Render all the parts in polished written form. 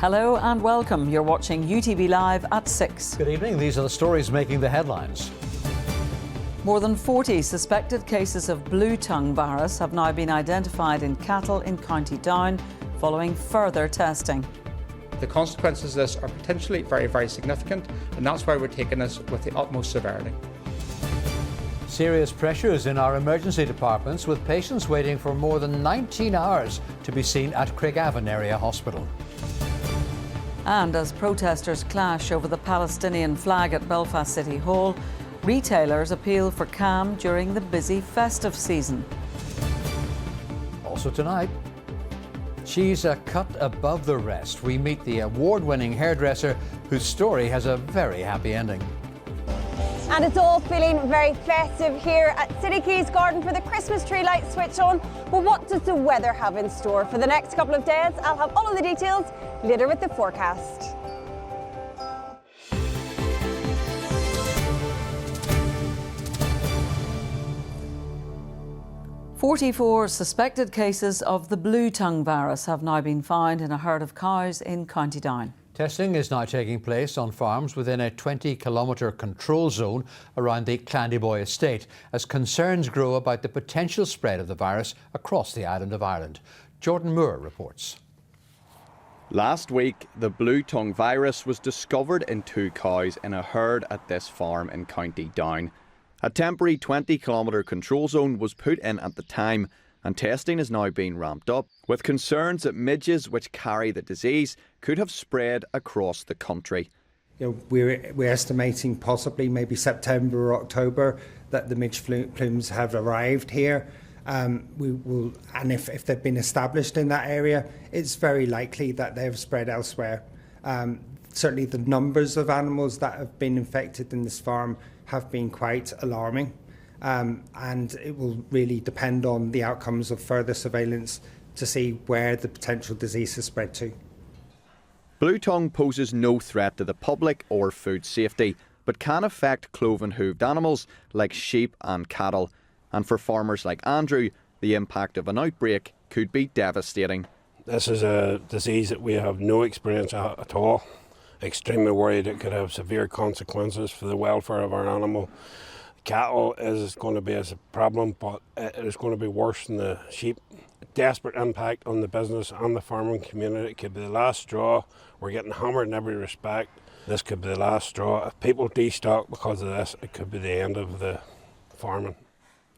Hello and welcome. You're watching UTV Live at 6. Good evening. These are the stories making the headlines. More than 40 suspected cases of blue tongue virus have now been identified in cattle in County Down following further testing. The consequences of this are potentially very, very significant, and that's why we're taking this with the utmost severity. Serious pressures in our emergency departments, with patients waiting for more than 19 hours to be seen at Craigavon Area Hospital. And as protesters clash over the Palestinian flag at Belfast City Hall, retailers appeal for calm during the busy festive season. Also tonight, she's a cut above the rest. We meet the award-winning hairdresser whose story has a very happy ending. And it's all feeling very festive here at City Quays Garden for the Christmas tree lights switch on. But what does the weather have in store for the next couple of days? I'll have all of the details later with the forecast. "44 suspected cases of the blue tongue virus have now been found in a herd of cows in County Down. Testing is now taking place on farms within a 20-kilometre control zone around the Clandyboy estate as concerns grow about the potential spread of the virus across the island of Ireland. Jordan Moore reports. Last week, the blue tongue virus was discovered in 2 cows in a herd at this farm in County Down. A temporary 20-kilometre control zone was put in at the time, and testing is now being ramped up, with concerns that midges which carry the disease could have spread across the country. We're estimating possibly maybe September or October that the midge plumes have arrived here. And if they've been established in that area, it's very likely that they've spread elsewhere. Certainly the numbers of animals that have been infected in this farm have been quite alarming. And it will really depend on the outcomes of further surveillance to see where the potential disease has spread to. Blue tongue poses no threat to the public or food safety, but can affect cloven-hooved animals like sheep and cattle. And for farmers like Andrew, the impact of an outbreak could be devastating. This is a disease that we have no experience at all. Extremely worried it could have severe consequences for the welfare of our animal. Cattle is going to be a problem, but it is going to be worse than the sheep. Desperate impact on the business and the farming community. It could be the last straw. We're getting hammered in every respect. This could be the last straw. If people destock because of this, it could be the end of the farming.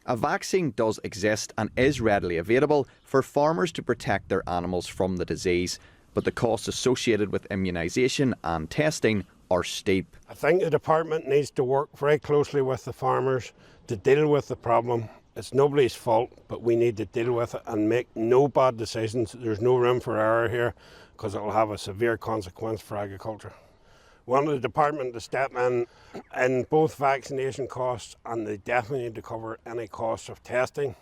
A vaccine does exist and is readily available for farmers to protect their animals from the disease, but the costs associated with immunisation and testing are steep. I think the department needs to work very closely with the farmers to deal with the problem. It's nobody's fault, but we need to deal with it and make no bad decisions. There's no room for error here because it will have a severe consequence for agriculture. We want the department to step in both vaccination costs, and they definitely need to cover any costs of testing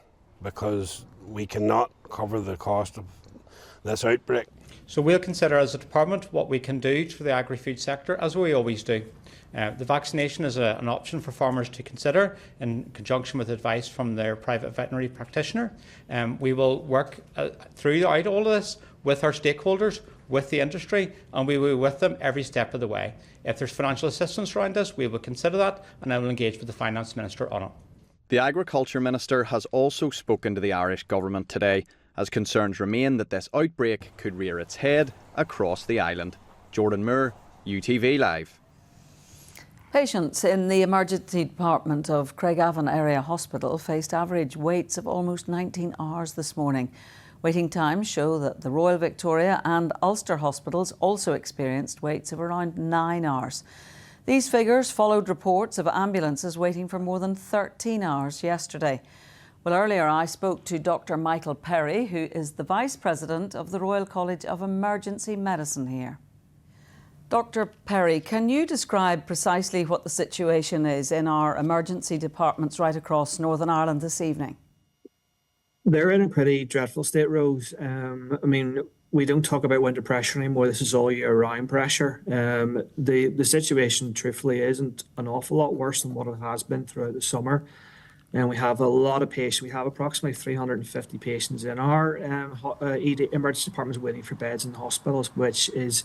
because we cannot cover the cost of this outbreak. So we'll consider as a department what we can do for the agri-food sector, as we always do. The vaccination is an option for farmers to consider in conjunction with advice from their private veterinary practitioner. We will work throughout all of this with our stakeholders, with the industry, and we will be with them every step of the way. If there's financial assistance around this, we will consider that, and I will engage with the Finance Minister on it. The Agriculture Minister has also spoken to the Irish Government today, as concerns remain that this outbreak could rear its head across the island. Jordan Moore, UTV Live. Patients in the emergency department of Craigavon Area Hospital faced average waits of almost 19 hours this morning. Waiting times show that the Royal Victoria and Ulster hospitals also experienced waits of around 9 hours. These figures followed reports of ambulances waiting for more than 13 hours yesterday. Well, earlier I spoke to Dr. Michael Perry, who is the Vice President of the Royal College of Emergency Medicine here. Dr. Perry, can you describe precisely what the situation is in our emergency departments right across Northern Ireland this evening? They're in a pretty dreadful state, Rose. We don't talk about winter pressure anymore. This is all year-round pressure. The situation, truthfully, isn't an awful lot worse than what it has been throughout the summer. And we have a lot of patients. We have approximately 350 patients in our emergency departments waiting for beds in the hospitals, which is,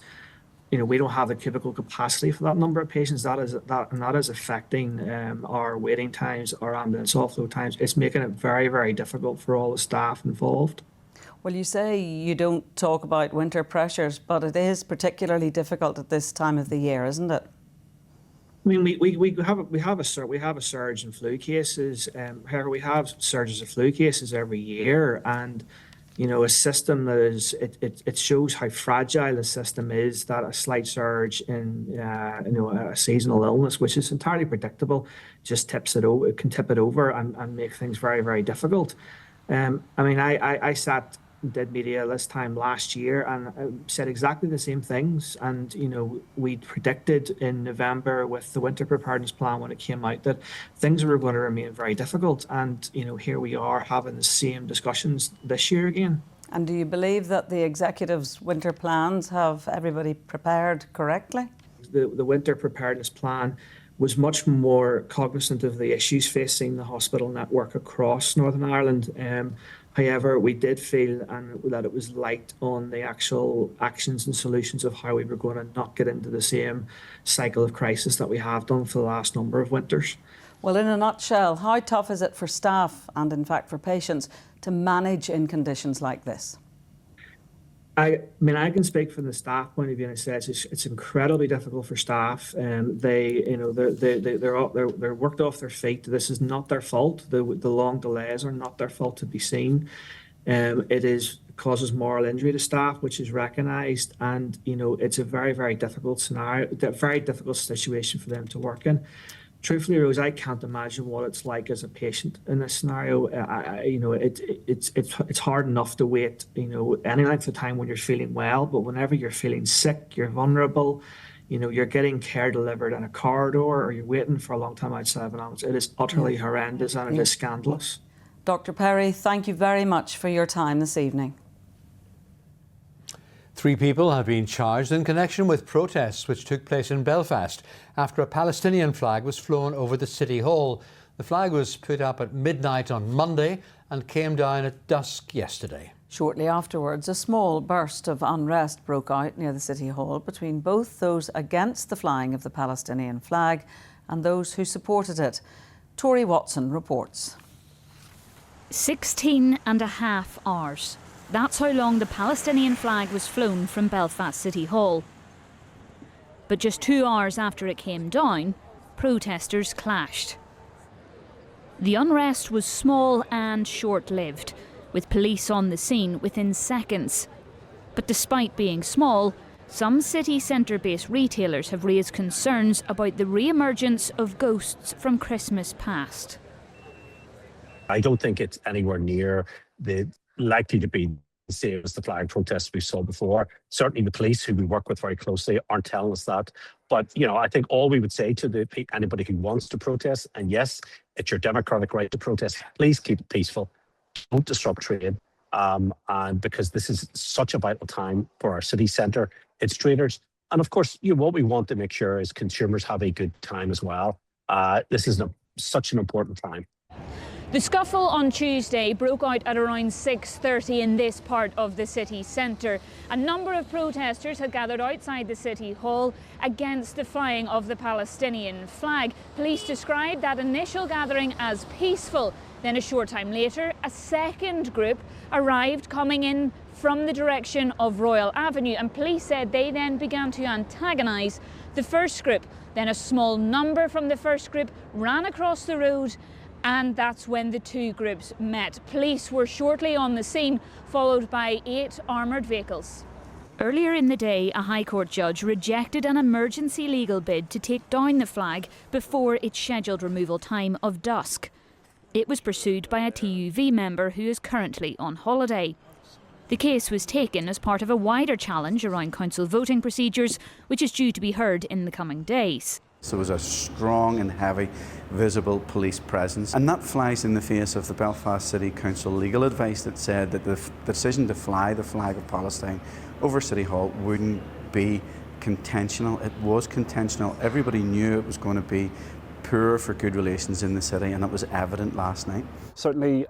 we don't have the cubicle capacity for that number of patients. That is affecting our waiting times, our ambulance offload times. It's making it very, very difficult for all the staff involved. Well, you say you don't talk about winter pressures, but it is particularly difficult at this time of the year, isn't it? I mean, we have a surge in flu cases. However, we have surges of flu cases every year, and a system that is it shows how fragile the system is. That a slight surge in a seasonal illness, which is entirely predictable, just tips it over. It can tip it over and make things very, very difficult. I did media this time last year and said exactly the same things. And, we predicted in November with the winter preparedness plan when it came out that things were going to remain very difficult. And, here we are having the same discussions this year again. And do you believe that the executive's winter plans have everybody prepared correctly? The winter preparedness plan was much more cognizant of the issues facing the hospital network across Northern Ireland. However, we did feel that it was light on the actual actions and solutions of how we were going to not get into the same cycle of crisis that we have done for the last number of winters. Well, in a nutshell, how tough is it for staff and, in fact, for patients to manage in conditions like this? I can speak from the staff point of view, and I say it's incredibly difficult for staff. They're worked off their feet. This is not their fault. The long delays are not their fault to be seen. It causes moral injury to staff, which is recognised, and it's a very, very difficult scenario, a very difficult situation for them to work in. Truthfully, Rose, I can't imagine what it's like as a patient in this scenario. It's hard enough to wait, any length of time when you're feeling well, but whenever you're feeling sick, you're vulnerable. You're getting care delivered in a corridor, or you're waiting for a long time outside of an ambulance. It is utterly horrendous, and it is scandalous. Dr. Perry, thank you very much for your time this evening. 3 people have been charged in connection with protests which took place in Belfast after a Palestinian flag was flown over the City Hall. The flag was put up at midnight on Monday and came down at dusk yesterday. Shortly afterwards, a small burst of unrest broke out near the City Hall between both those against the flying of the Palestinian flag and those who supported it. Tori Watson reports. 16 and a half hours. That's how long the Palestinian flag was flown from Belfast City Hall. But just 2 hours after it came down, protesters clashed. The unrest was small and short-lived, with police on the scene within seconds. But despite being small, some city centre-based retailers have raised concerns about the re-emergence of ghosts from Christmas past. I don't think it's anywhere near the likely to be the same as the flag protests we saw before. Certainly the police, who we work with very closely, aren't telling us that. But, I think all we would say to anybody who wants to protest, and yes, it's your democratic right to protest, please keep it peaceful. Don't disrupt trade. And because this is such a vital time for our city centre, its traders. And of course, what we want to make sure is consumers have a good time as well. This is such an important time. The scuffle on Tuesday broke out at around 6:30 in this part of the city centre. A number of protesters had gathered outside the City Hall against the flying of the Palestinian flag. Police described that initial gathering as peaceful. Then a short time later, a second group arrived coming in from the direction of Royal Avenue, and police said they then began to antagonise the first group. Then a small number from the first group ran across the road, and that's when the two groups met. Police were shortly on the scene, followed by 8 armoured vehicles. Earlier in the day, a High Court judge rejected an emergency legal bid to take down the flag before its scheduled removal time of dusk. It was pursued by a TUV member who is currently on holiday. The case was taken as part of a wider challenge around council voting procedures, which is due to be heard in the coming days. There was a strong and heavy visible police presence, and that flies in the face of the Belfast City Council legal advice that said that the decision to fly the flag of Palestine over City Hall wouldn't be contentional. It was contentional. Everybody knew it was going to be poor for good relations in the city, and that was evident last night. Certainly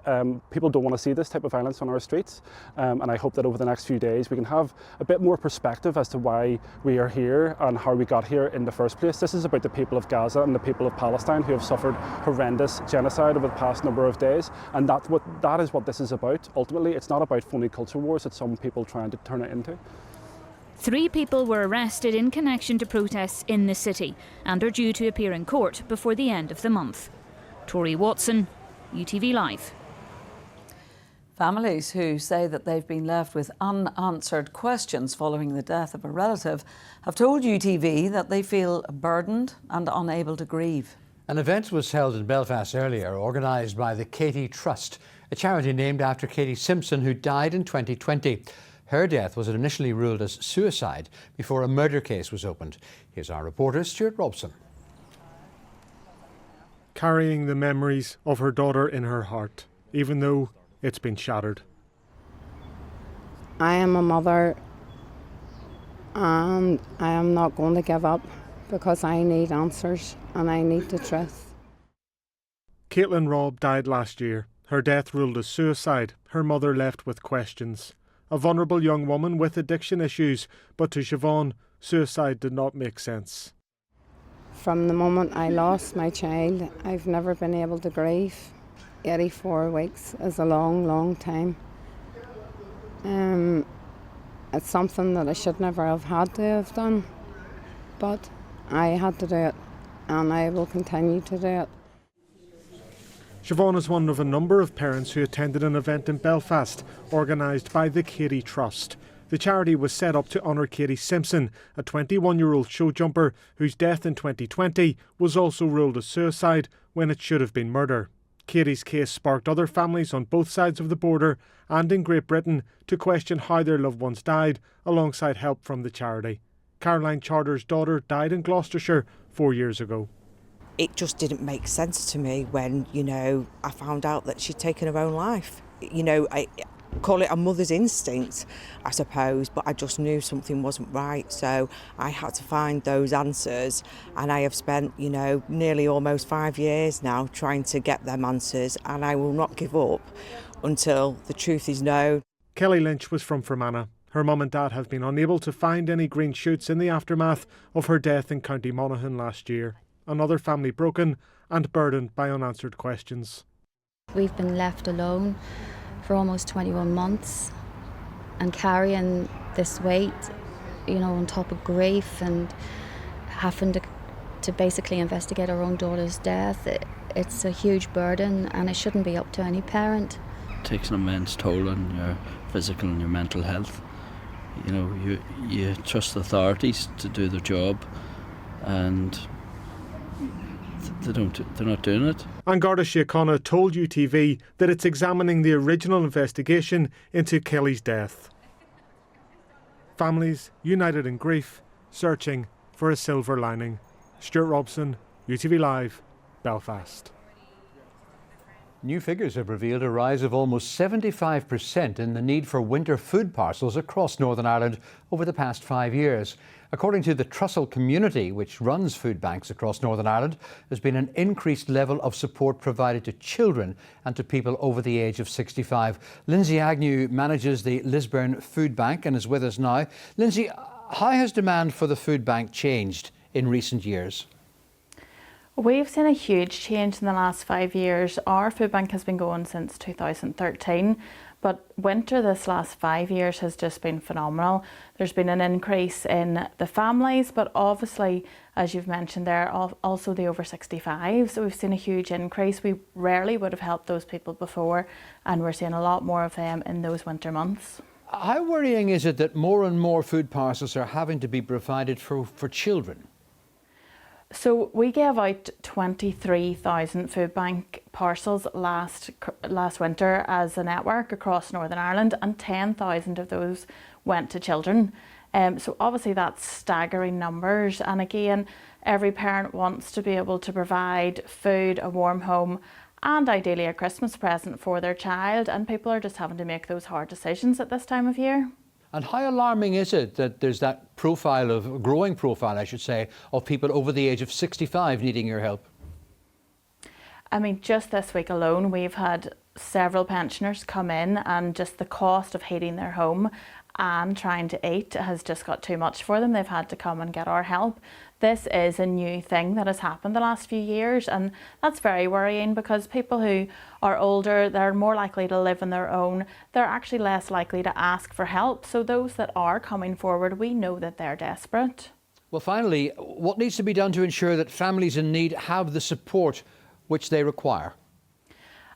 people don't want to see this type of violence on our streets, and I hope that over the next few days we can have a bit more perspective as to why we are here and how we got here in the first place. This is about the people of Gaza and the people of Palestine who have suffered horrendous genocide over the past number of days, and that is what this is about. Ultimately, it's not about phony culture wars that some people trying to turn it into. 3 people were arrested in connection to protests in the city and are due to appear in court before the end of the month. Tori Watson, UTV Live. Families who say that they've been left with unanswered questions following the death of a relative have told UTV that they feel burdened and unable to grieve. An event was held in Belfast earlier, organised by the Katie Trust, a charity named after Katie Simpson, who died in 2020. Her death was initially ruled as suicide before a murder case was opened. Here's our reporter, Stuart Robson. Carrying the memories of her daughter in her heart, even though it's been shattered. I am a mother and I am not going to give up because I need answers and I need the truth. Caitlin Robb died last year. Her death ruled as suicide, her mother left with questions. A vulnerable young woman with addiction issues, but to Siobhan, suicide did not make sense. From the moment I lost my child, I've never been able to grieve. 84 weeks is a long, long time. It's something that I should never have had to have done, but I had to do it, and I will continue to do it. Siobhan is one of a number of parents who attended an event in Belfast, organised by the Katie Trust. The charity was set up to honour Katie Simpson, a 21-year-old show jumper whose death in 2020 was also ruled as suicide when it should have been murder. Katie's case sparked other families on both sides of the border and in Great Britain to question how their loved ones died, alongside help from the charity. Caroline Charter's daughter died in Gloucestershire 4 years ago. It just didn't make sense to me when, I found out that she'd taken her own life. I call it a mother's instinct, I suppose, but I just knew something wasn't right. So I had to find those answers, and I have spent, nearly almost 5 years now trying to get them answers, and I will not give up until the truth is known. Kelly Lynch was from Fermanagh. Her mum and dad have been unable to find any green shoots in the aftermath of her death in County Monaghan last year. Another family broken and burdened by unanswered questions. We've been left alone for almost 21 months and carrying this weight, on top of grief and having to basically investigate our own daughter's death. It's a huge burden, and it shouldn't be up to any parent. It takes an immense toll on your physical and your mental health. You trust authorities to do their job, and they're not doing it. And Garda Síochána told UTV that it's examining the original investigation into Kelly's death. Families united in grief, searching for a silver lining. Stuart Robson, UTV Live, Belfast. New figures have revealed a rise of almost 75% in the need for winter food parcels across Northern Ireland over the past 5 years. According to the Trussell community, which runs food banks across Northern Ireland, there's been an increased level of support provided to children and to people over the age of 65. Lindsay Agnew manages the Lisburn Food Bank and is with us now. Lindsay, how has demand for the food bank changed in recent years? We've seen a huge change in the last 5 years. Our food bank has been going since 2013, but winter this last 5 years has just been phenomenal. There's been an increase in the families, but obviously, as you've mentioned there, also the over 65s. So we've seen a huge increase. We rarely would have helped those people before, and we're seeing a lot more of them in those winter months. How worrying is it that more and more food parcels are having to be provided for children? So we gave out 23,000 food bank parcels last winter as a network across Northern Ireland, and 10,000 of those went to children. So obviously that's staggering numbers, and again, every parent wants to be able to provide food, a warm home, and ideally a Christmas present for their child, and people are just having to make those hard decisions at this time of year. And how alarming is it that there's that growing profile, I should say, of people over the age of 65 needing your help? I mean, just this week alone, we've had several pensioners come in, and just the cost of heating their home and trying to eat has just got too much for them. They've had to come and get our help. This is a new thing that has happened the last few years, and that's very worrying, because people who are older, they're more likely to live on their own. They're actually less likely to ask for help. So those that are coming forward, we know that they're desperate. Well, finally, what needs to be done to ensure that families in need have the support which they require?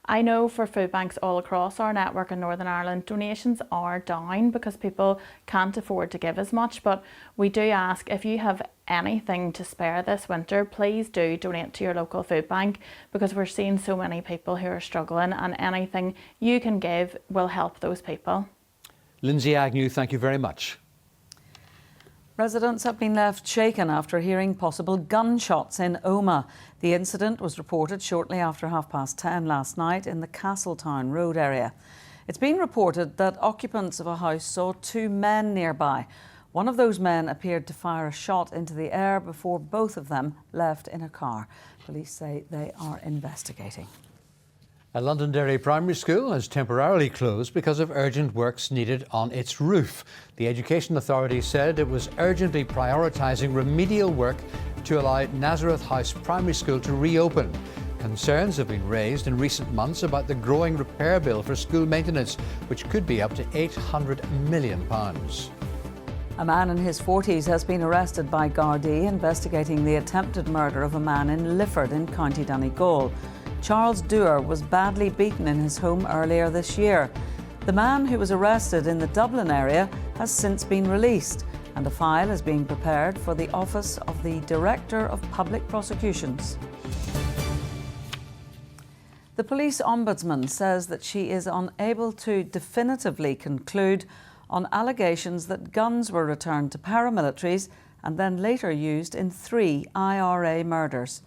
I know for food banks all across our network in Northern Ireland, donations are down because people can't afford to give as much, but we do ask, if you have anything to spare this winter, please do donate to your local food bank, because we're seeing so many people who are struggling, and anything you can give will help those people. Lindsay Agnew, thank you very much. Residents have been left shaken after hearing possible gunshots in Omagh. The incident was reported shortly after 10:30 last night in the Castletown Road area. It's been reported that occupants of a house saw two men nearby. One of those men appeared to fire a shot into the air before both of them left in a car. Police say they are investigating. A Londonderry primary school has temporarily closed because of urgent works needed on its roof. The Education Authority said it was urgently prioritising remedial work to allow Nazareth House Primary School to reopen. Concerns have been raised in recent months about the growing repair bill for school maintenance, which could be up to £800 million. A man in his 40s has been arrested by Gardaí investigating the attempted murder of a man in Lifford in County Donegal. Charles Dewar was badly beaten in his home earlier this year. The man, who was arrested in the Dublin area, has since been released, and a file is being prepared for the Office of the Director of Public Prosecutions. The Police Ombudsman says that she is unable to definitively conclude on allegations that guns were returned to paramilitaries and then later used in 3 IRA murders.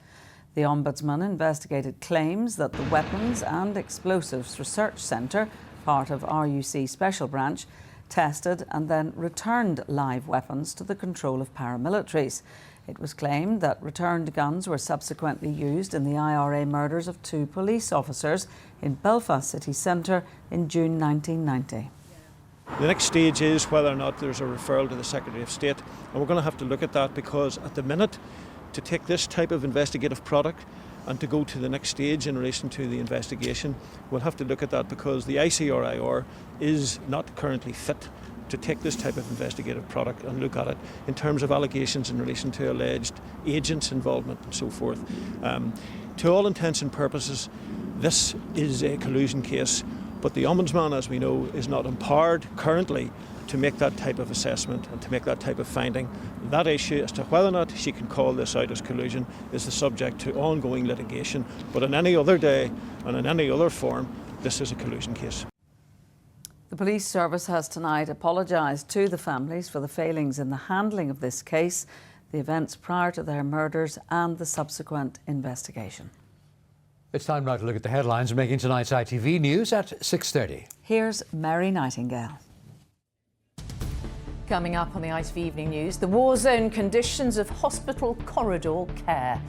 The Ombudsman investigated claims that the Weapons and Explosives Research Centre, part of RUC Special Branch, tested and then returned live weapons to the control of paramilitaries. It was claimed that returned guns were subsequently used in the IRA murders of 2 police officers in Belfast city centre in June 1990. The next stage is whether or not there's a referral to the Secretary of State, and we're going to have to look at that, because at the minute, to take this type of investigative product and to go to the next stage in relation to the investigation, we'll have to look at that, because the ICRIR is not currently fit to take this type of investigative product and look at it in terms of allegations in relation to alleged agents' involvement and so forth. To all intents and purposes, this is a collusion case, but the Ombudsman, as we know, is not empowered currently to make that type of assessment and to make that type of finding. That issue as to whether or not she can call this out as collusion is the subject to ongoing litigation. But on any other day and in any other form, this is a collusion case. The police service has tonight apologised to the families for the failings in the handling of this case, the events prior to their murders and the subsequent investigation. It's time now to look at the headlines making tonight's ITV News at 6:30. Here's Mary Nightingale. Coming up on the ITV Evening News, the war zone conditions of hospital corridor care.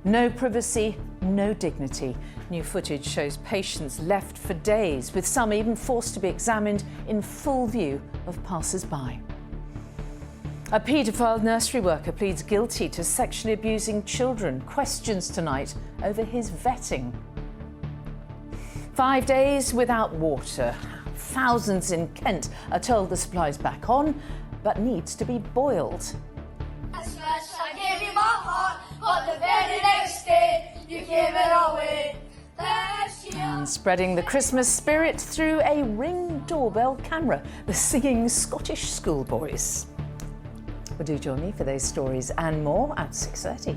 No privacy, no dignity. New footage shows patients left for days, with some even forced to be examined in full view of passers-by. A paedophile nursery worker pleads guilty to sexually abusing children. Questions tonight over his vetting. 5 days without water. Thousands in Kent are told the supply's back on, but needs to be boiled. I gave you my heart, but the very next day you gave it away. And spreading the Christmas spirit through a Ring doorbell camera, the singing Scottish schoolboys. Well, do join me for those stories and more at 6:30.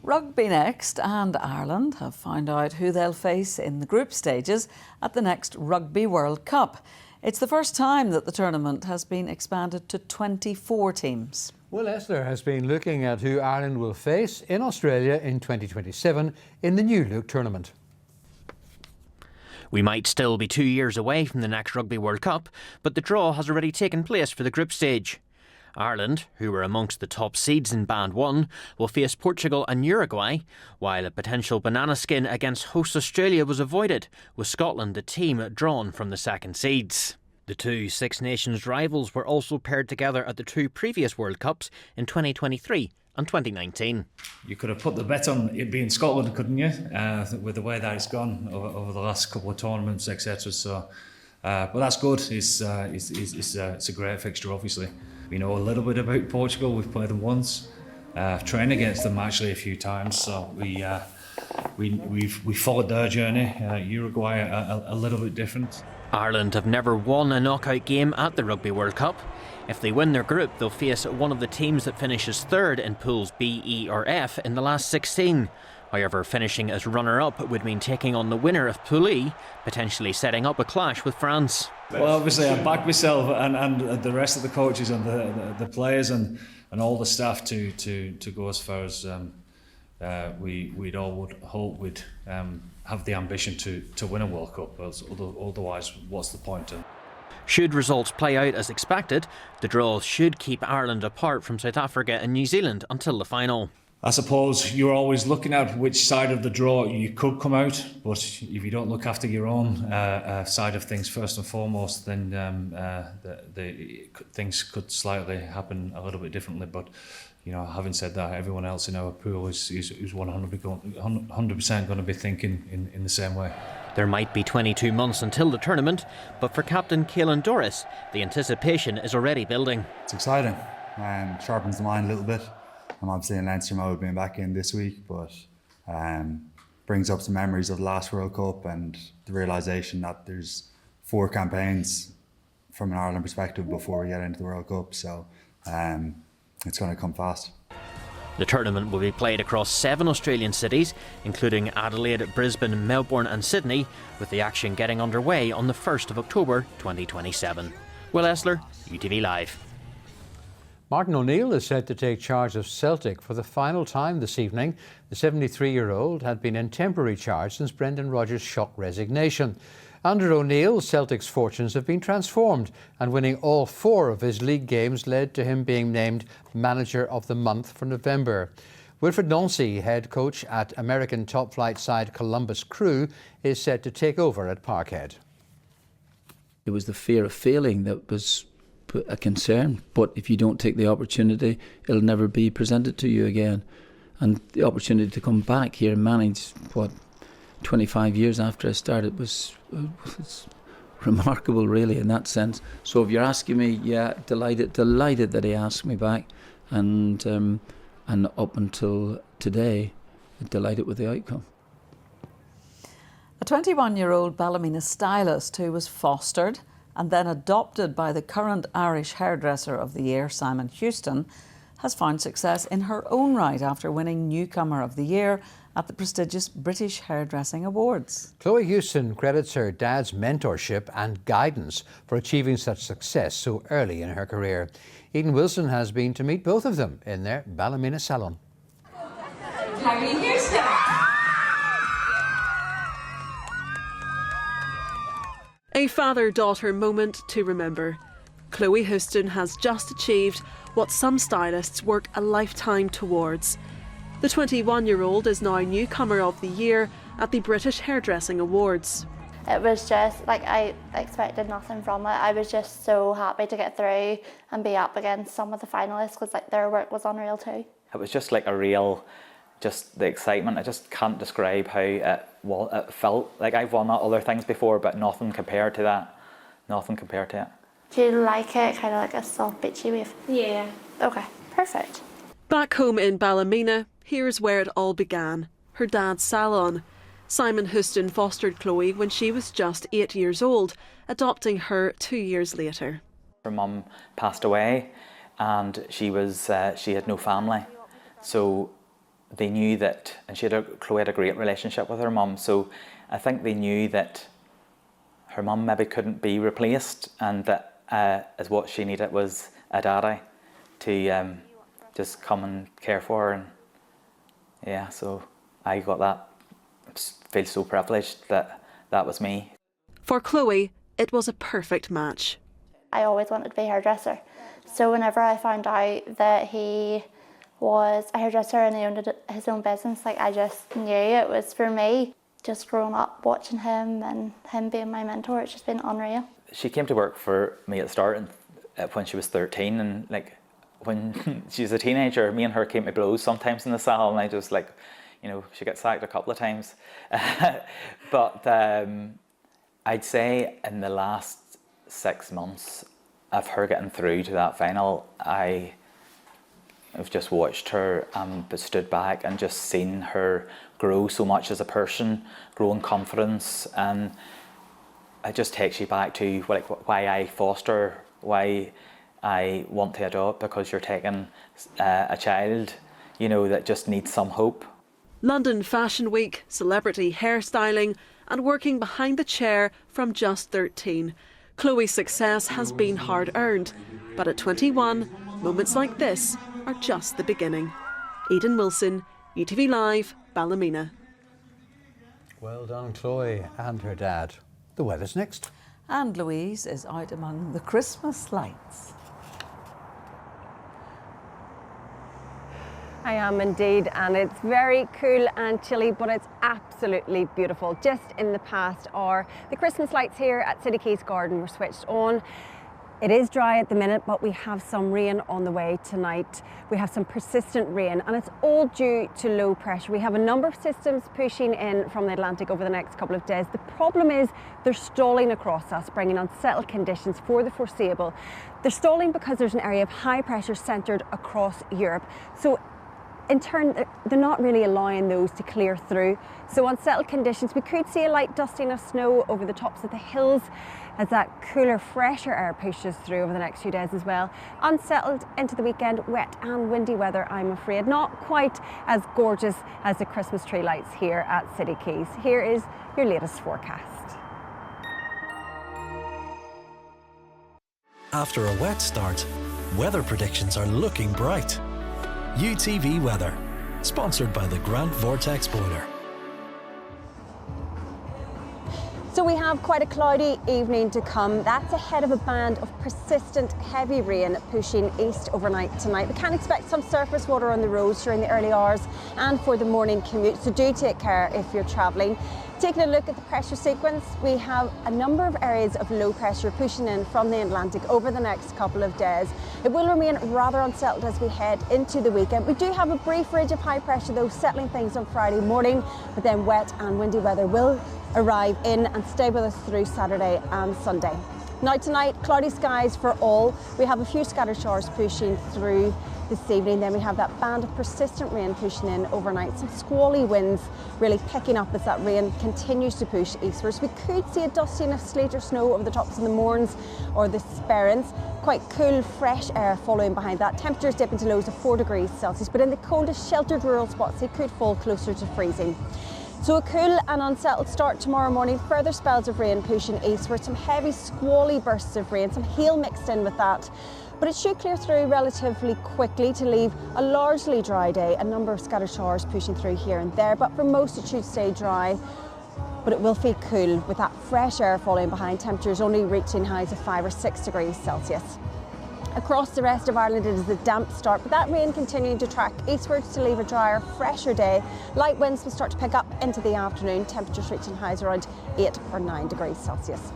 Rugby Next and Ireland have found out who they'll face in the group stages at the next Rugby World Cup. It's the first time that the tournament has been expanded to 24 teams. Will Esther has been looking at who Ireland will face in Australia in 2027 in the New Look tournament. We might still be 2 years away from the next Rugby World Cup, but the draw has already taken place for the group stage. Ireland, who were amongst the top seeds in Band 1, will face Portugal and Uruguay, while a potential banana skin against host Australia was avoided, with Scotland the team drawn from the second seeds. The two Six Nations rivals were also paired together at the two previous World Cups in 2023 and 2019. You could have put the bet on it being Scotland, couldn't you? With the way that it's gone over the last couple of tournaments, etc. So, but that's good. It's a great fixture, obviously. We know a little bit about Portugal. We've played them once. Trained against them actually a few times. So we've followed their journey. Uruguay a little bit different. Ireland have never won a knockout game at the Rugby World Cup. If they win their group, they'll face one of the teams that finishes third in pools B, E or F in the last 16. However, finishing as runner-up would mean taking on the winner of Pool E, potentially setting up a clash with France. Well, obviously I back myself and the rest of the coaches and the players and all the staff to go as far as we'd all would hope we'd have the ambition to win a World Cup. Otherwise, what's the point? Should results play out as expected, the draw should keep Ireland apart from South Africa and New Zealand until the final. I suppose you're always looking at which side of the draw you could come out, but if you don't look after your own side of things first and foremost, then things could slightly happen a little bit differently. But you know, having said that, everyone else in our pool is 100% going to be thinking in the same way. There might be 22 months until the tournament, but for captain Caelan Doris, the anticipation is already building. It's exciting and sharpens the mind a little bit. I'm obviously in Leinster mode being back in this week, but brings up some memories of the last World Cup and the realisation that there's 4 campaigns from an Ireland perspective before we get into the World Cup, so it's going to come fast. The tournament will be played across 7 Australian cities, including Adelaide, Brisbane, Melbourne and Sydney, with the action getting underway on the 1st of October 2027. Will Essler, UTV Live. Martin O'Neill is set to take charge of Celtic for the final time this evening. The 73-year-old had been in temporary charge since Brendan Rodgers' shock resignation. Under O'Neill, Celtic's fortunes have been transformed, and winning all 4 of his league games led to him being named Manager of the Month for November. Wilfred Nancy, head coach at American top-flight side Columbus Crew, is set to take over at Parkhead. It was the fear of failing that was a concern, but if you don't take the opportunity, it'll never be presented to you again. And the opportunity to come back here and manage 25 years after I started was remarkable, really, in that sense. So if you're asking me, yeah, delighted that he asked me back, and up until today, delighted with the outcome. A 21-year-old Ballymena stylist who was fostered and then adopted by the current Irish Hairdresser of the Year, Simon Houston, has found success in her own right after winning Newcomer of the Year at the prestigious British Hairdressing Awards. Chloe Houston credits her dad's mentorship and guidance for achieving such success so early in her career. Eden Wilson has been to meet both of them in their Ballymena salon. Chloe Houston! A father-daughter moment to remember. Chloe Houston has just achieved what some stylists work a lifetime towards. The 21-year-old is now Newcomer of the Year at the British Hairdressing Awards. It was just like I expected nothing from it. I was just so happy to get through and be up against some of the finalists because their work was unreal too. It was just like a real, just the excitement. I just can't describe how it felt. Like I've won other things before, but nothing compared to that. Nothing compared to it. Do you like it? Kind of like a soft bitchy wave? Yeah. Okay, perfect. Back home in Ballymena, here's where it all began. Her dad's salon. Simon Houston fostered Chloe when she was just 8 years old, adopting her 2 years later. Her mum passed away and she had no family. So they knew that, and Chloe had a great relationship with her mum, so I think they knew that her mum maybe couldn't be replaced, and that as what she needed was a daddy to just come and care for her. And yeah, so I got that. I feel so privileged that that was me. For Chloe, it was a perfect match. I always wanted to be a hairdresser, So whenever I found out that he was a hairdresser and he owned his own business, like I just knew it was for me. Just growing up watching him and him being my mentor, it's just been unreal. She came to work for me at the start when she was 13, and like when she was a teenager, me and her came to blows sometimes in the cell, and I just like, you know, she got sacked a couple of times. But I'd say in the last 6 months of her getting through to that final, I've just watched her but stood back and just seen her grow so much as a person, grow in confidence, and it just takes you back to like why I foster, why I want to adopt, because you're taking a child, you know, that just needs some hope. London Fashion Week, celebrity hairstyling and working behind the chair from just 13. Chloe's success has been hard-earned, but at 21, moments like this are just the beginning. Aidan Wilson, UTV Live, Ballymena. Well done, Chloe and her dad. The weather's next. And Louise is out among the Christmas lights. I am indeed, and it's very cool and chilly, but it's absolutely beautiful. Just in the past hour, the Christmas lights here at City Quays Garden were switched on. It is dry at the minute, but we have some rain on the way tonight. We have some persistent rain, and it's all due to low pressure. We have a number of systems pushing in from the Atlantic over the next couple of days. The problem is they're stalling across us, bringing unsettled conditions for the foreseeable. They're stalling because there's an area of high pressure centred across Europe. So in turn, they're not really allowing those to clear through. So unsettled conditions, we could see a light dusting of snow over the tops of the hills as that cooler, fresher air pushes through over the next few days as well. Unsettled into the weekend, wet and windy weather, I'm afraid. Not quite as gorgeous as the Christmas tree lights here at City Quays. Here is your latest forecast. After a wet start, weather predictions are looking bright. UTV Weather, sponsored by the Grant Vortex Boiler. So we have quite a cloudy evening to come. That's ahead of a band of persistent heavy rain pushing east overnight tonight. We can expect some surface water on the roads during the early hours and for the morning commute, so do take care if you're travelling. Taking a look at the pressure sequence, we have a number of areas of low pressure pushing in from the Atlantic over the next couple of days. It will remain rather unsettled as we head into the weekend. We do have a brief ridge of high pressure though, settling things on Friday morning, but then wet and windy weather will arrive in and stay with us through Saturday and Sunday. Now tonight, cloudy skies for all. We have a few scattered showers pushing through this evening. Then we have that band of persistent rain pushing in overnight. Some squally winds really picking up as that rain continues to push eastwards. We could see a dusting of sleet or snow over the tops of the Mournes or the Sperrins. Quite cool, fresh air following behind that. Temperatures dipping to lows of 4 degrees Celsius, but in the coldest sheltered rural spots, it could fall closer to freezing. So a cool and unsettled start tomorrow morning, further spells of rain pushing eastward, some heavy squally bursts of rain, some hail mixed in with that. But it should clear through relatively quickly to leave a largely dry day, a number of scattered showers pushing through here and there, but for most it should stay dry. But it will feel cool with that fresh air following behind, temperatures only reaching highs of 5 or 6 degrees Celsius. Across the rest of Ireland, it is a damp start, but that rain continuing to track eastwards to leave a drier, fresher day. Light winds will start to pick up into the afternoon, temperatures reaching highs around 8 or 9 degrees Celsius.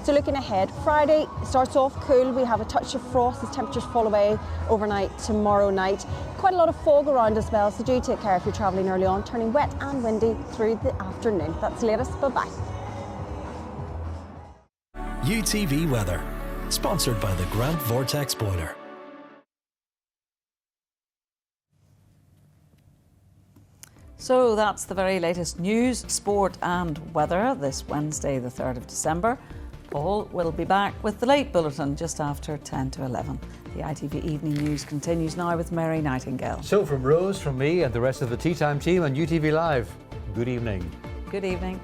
So looking ahead, Friday starts off cool. We have a touch of frost as temperatures fall away overnight tomorrow night. Quite a lot of fog around as well, so do take care if you're travelling early on, turning wet and windy through the afternoon. That's the latest. Bye-bye. UTV Weather, sponsored by the Grant Vortex Boiler. So that's the very latest news, sport and weather this Wednesday, the 3rd of December. Paul will be back with the late bulletin just after 10 to 11. The ITV Evening News continues now with Mary Nightingale. So from Rose, from me and the rest of the Tea Time team on UTV Live, good evening. Good evening.